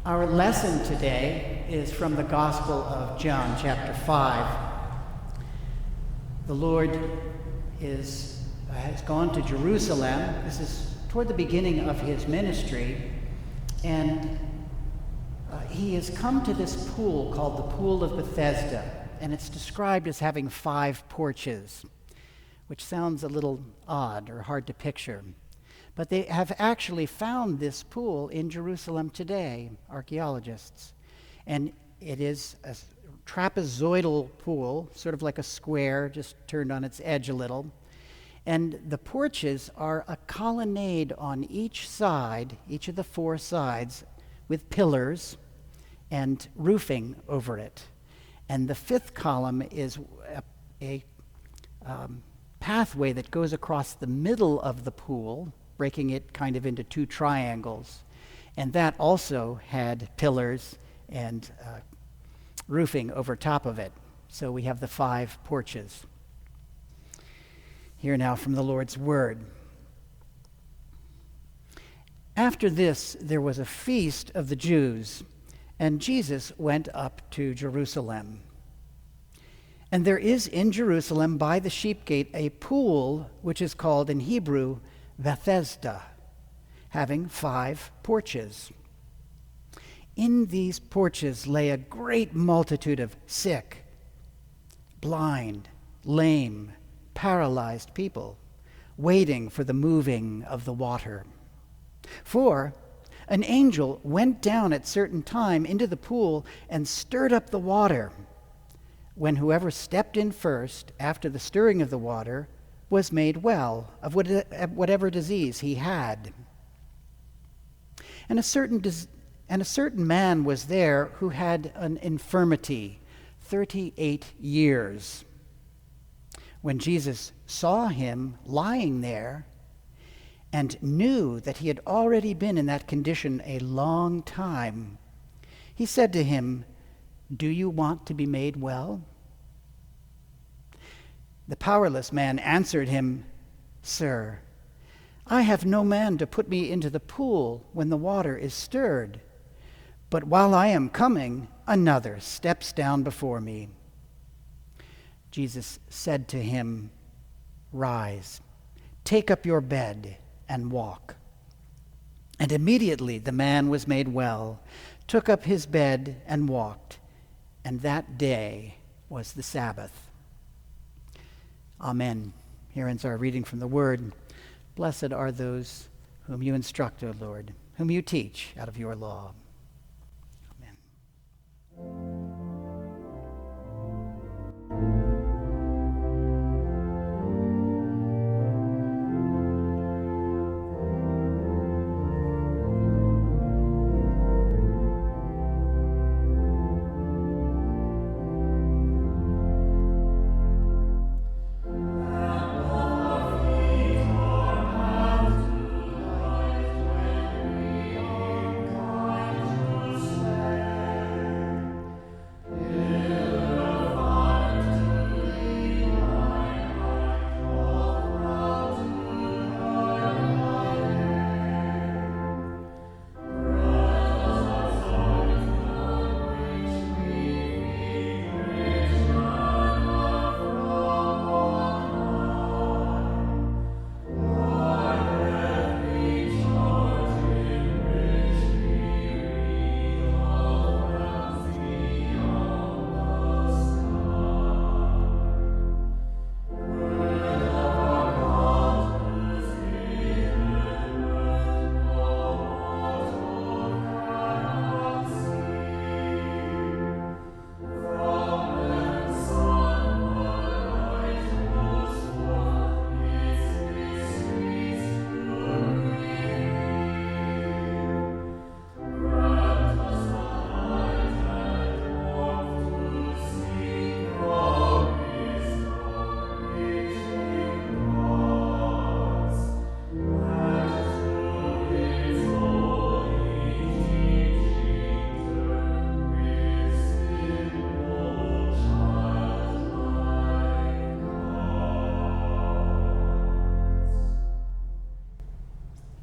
Our lesson today is from the Gospel of John, chapter 5. The Lord has gone to Jerusalem. This is toward the beginning of his ministry, and he has come to this pool called the Pool of Bethesda, and it's described as having 5 porches, which sounds a little odd or hard to picture. But they have actually found this pool in Jerusalem today, archaeologists. And it is a trapezoidal pool, sort of like a square, just turned on its edge a little. And the porches are a colonnade on each side, each of the 4 sides, with pillars and roofing over it. And the 5th column is a pathway that goes across the middle of the pool, breaking it kind of into 2 triangles. And that also had pillars and roofing over top of it. So we have the 5 porches. Here now from the Lord's Word. After this, there was a feast of the Jews, and Jesus went up to Jerusalem. And there is in Jerusalem by the sheep gate a pool, which is called in Hebrew Bethesda, having 5 porches. In these porches lay a great multitude of sick, blind, lame, paralyzed people, waiting for the moving of the water. For an angel went down at certain time into the pool and stirred up the water. When whoever stepped in first, after the stirring of the water, was made well of whatever disease he had. And a certain man was there who had an infirmity 38 years. When Jesus saw him lying there and knew that he had already been in that condition a long time, he said to him, "Do you want to be made well?" The powerless man answered him, "Sir, I have no man to put me into the pool when the water is stirred. But while I am coming, another steps down before me." Jesus said to him, "Rise, take up your bed and walk." And immediately the man was made well, took up his bed and walked. And that day was the Sabbath. Amen. Here ends our reading from the Word. Blessed are those whom you instruct, O Lord, whom you teach out of your law. Amen.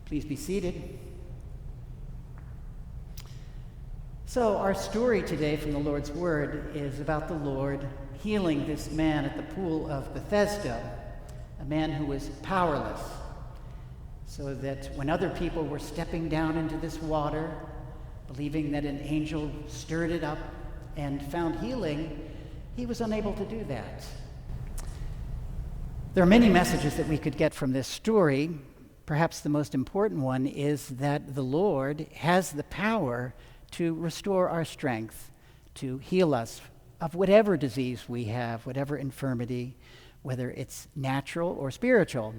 Please be seated. So our story today from the Lord's Word is about the Lord healing this man at the pool of Bethesda, a man who was powerless, so that when other people were stepping down into this water, believing that an angel stirred it up and found healing, he was unable to do that. There are many messages that we could get from this story. Perhaps the most important one is that the Lord has the power to restore our strength, to heal us of whatever disease we have, whatever infirmity, whether it's natural or spiritual,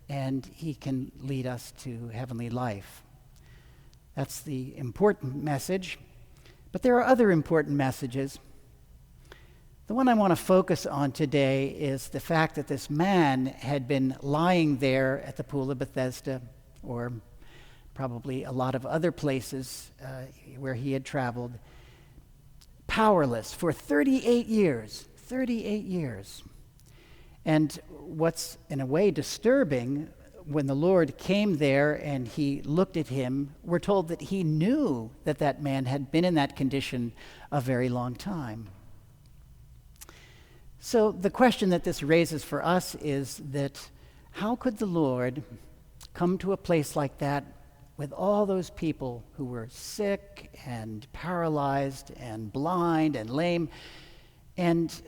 and he can lead us to heavenly life. That's the important message. But there are other important messages. The one I want to focus on today is the fact that this man had been lying there at the pool of Bethesda, or probably a lot of other places where he had traveled, powerless for 38 years. 38 years. And what's in a way disturbing, when the Lord came there and he looked at him, we're told that he knew that that man had been in that condition a very long time. So the question that this raises for us is that how could the Lord come to a place like that with all those people who were sick and paralyzed and blind and lame, and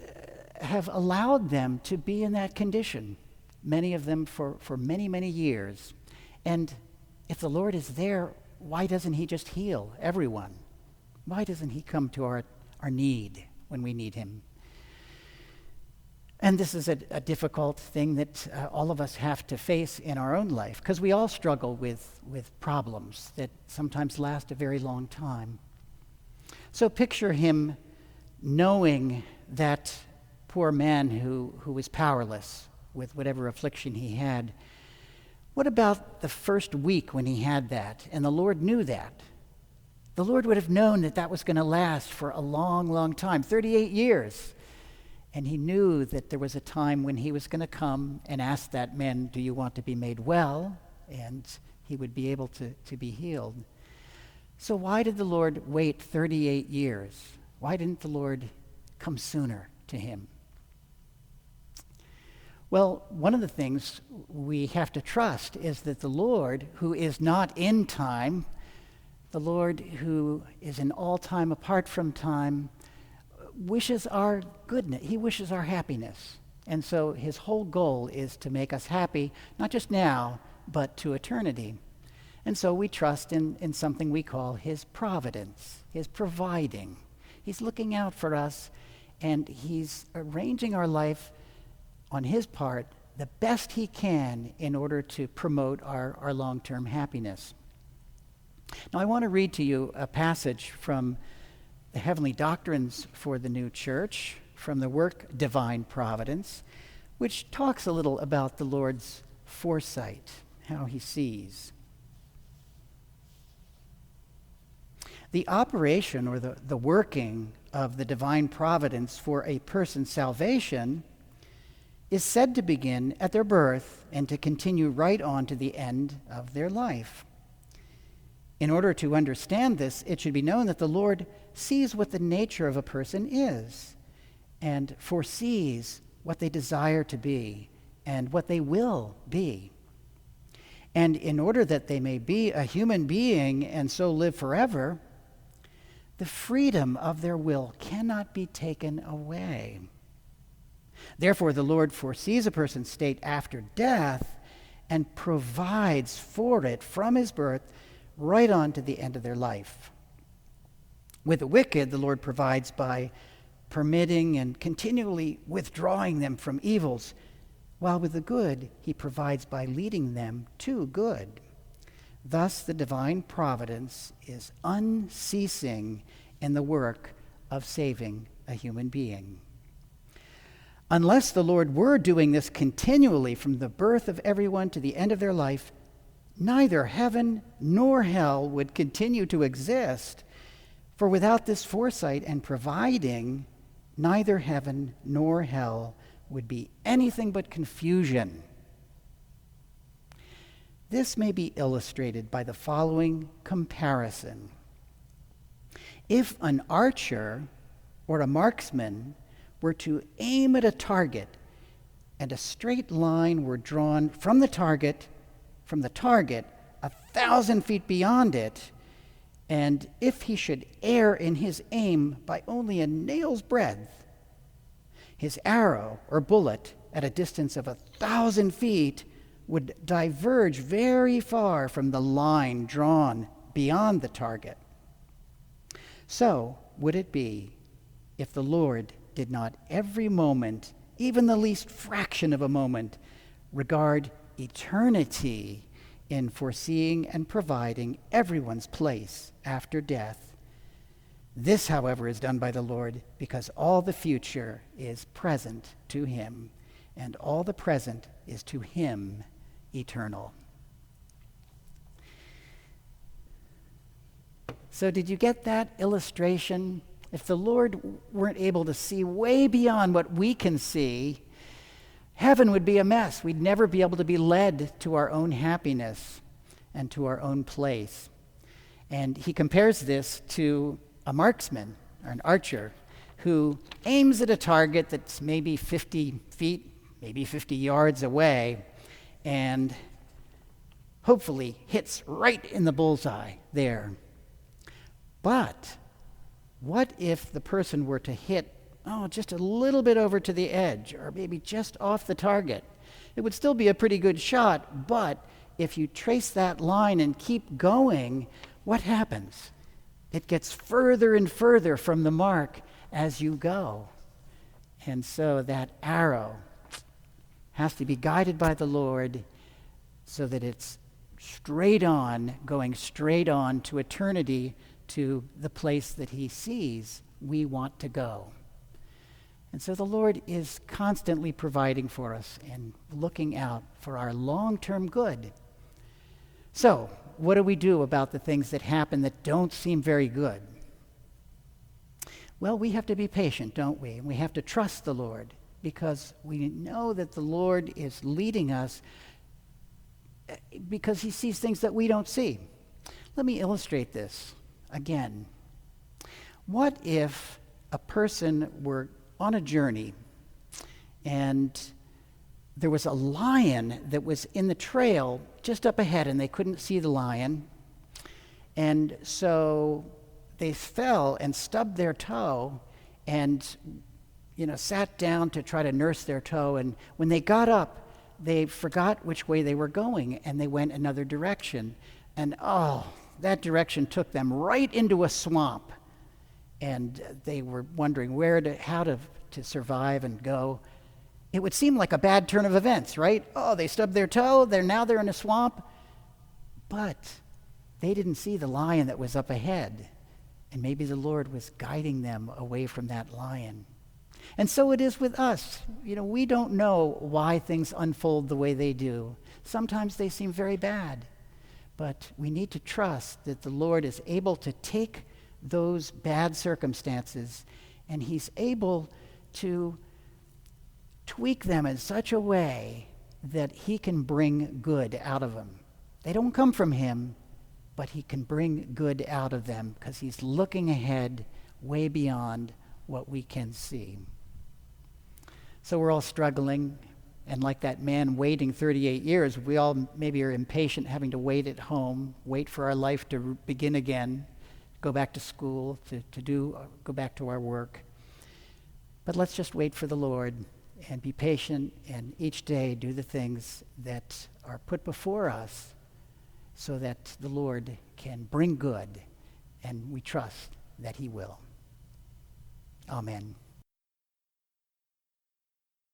have allowed them to be in that condition, many of them for many, many years? And if the Lord is there, why doesn't he just heal everyone? Why doesn't he come to our need when we need him? And this is a difficult thing that all of us have to face in our own life, because we all struggle with problems that sometimes last a very long time. So picture him knowing that poor man who was powerless with whatever affliction he had. What about the first week when he had that, and the Lord knew that? The Lord would have known that that was going to last for a long, long time, 38 years. And he knew that there was a time when he was going to come and ask that man, do you want to be made well? And he would be able to be healed. So why did the Lord wait 38 years? Why didn't the Lord come sooner to him? Well, one of the things we have to trust is that the Lord, who is not in time, the Lord who is in all time apart from time, wishes our goodness. He wishes our happiness. And so his whole goal is to make us happy, not just now, but to eternity. And so we trust in something we call his providence, his providing. He's looking out for us, and he's arranging our life on his part the best he can in order to promote our long-term happiness. Now I want to read to you a passage from the Heavenly Doctrines for the New Church, from the work Divine Providence, which talks a little about the Lord's foresight, how he sees. The operation or the working of the divine providence for a person's salvation is said to begin at their birth and to continue right on to the end of their life. In order to understand this, it should be known that the Lord sees what the nature of a person is and foresees what they desire to be and what they will be. And in order that they may be a human being and so live forever, the freedom of their will cannot be taken away. Therefore, the Lord foresees a person's state after death and provides for it from his birth right on to the end of their life. With the wicked, the Lord provides by permitting and continually withdrawing them from evils, while with the good, he provides by leading them to good. Thus, the divine providence is unceasing in the work of saving a human being. Unless the Lord were doing this continually from the birth of everyone to the end of their life, neither heaven nor hell would continue to exist. For without this foresight and providing, neither heaven nor hell would be anything but confusion. This may be illustrated by the following comparison. if an archer or a marksman were to aim at a target and a straight line were drawn from the target 1,000 feet beyond it, and if he should err in his aim by only a nail's breadth, his arrow or bullet at a distance of 1,000 feet would diverge very far from the line drawn beyond the target. So would it be if the Lord did not every moment, even the least fraction of a moment, regard eternity in foreseeing and providing everyone's place after death. This, however, is done by the Lord because all the future is present to him, and all the present is to him eternal. So did you get that illustration? If the Lord weren't able to see way beyond what we can see, heaven would be a mess. We'd never be able to be led to our own happiness and to our own place. And he compares this to a marksman or an archer who aims at a target that's maybe 50 feet, maybe 50 yards away, and hopefully hits right in the bullseye there. But what if the person were to hit just a little bit over to the edge, or maybe just off the target? It would still be a pretty good shot, but if you trace that line and keep going, what happens? It gets further and further from the mark as you go. And so that arrow has to be guided by the Lord so that it's straight on, going straight on to eternity, to the place that he sees we want to go. And so the Lord is constantly providing for us and looking out for our long-term good. So, what do we do about the things that happen that don't seem very good? Well, we have to be patient, don't we? And we have to trust the Lord because we know that the Lord is leading us because he sees things that we don't see. Let me illustrate this again. What if a person were on a journey and there was a lion that was in the trail just up ahead and they couldn't see the lion, and so they fell and stubbed their toe and sat down to try to nurse their toe, and when they got up they forgot which way they were going and they went another direction, and that direction took them right into a swamp. And they were wondering how to survive and go. It would seem like a bad turn of events, right? They stubbed their toe, they're in a swamp. But they didn't see the lion that was up ahead. And maybe the Lord was guiding them away from that lion. And so it is with us. We don't know why things unfold the way they do. Sometimes they seem very bad. But we need to trust that the Lord is able to take those bad circumstances and he's able to tweak them in such a way that he can bring good out of them. They don't come from him, but he can bring good out of them because he's looking ahead way beyond what we can see. So we're all struggling, and like that man waiting 38 years, we all maybe are impatient having to wait at home, wait for our life to begin again, go back to school, go back to our work. But let's just wait for the Lord and be patient, and each day do the things that are put before us so that the Lord can bring good, and we trust that he will. Amen.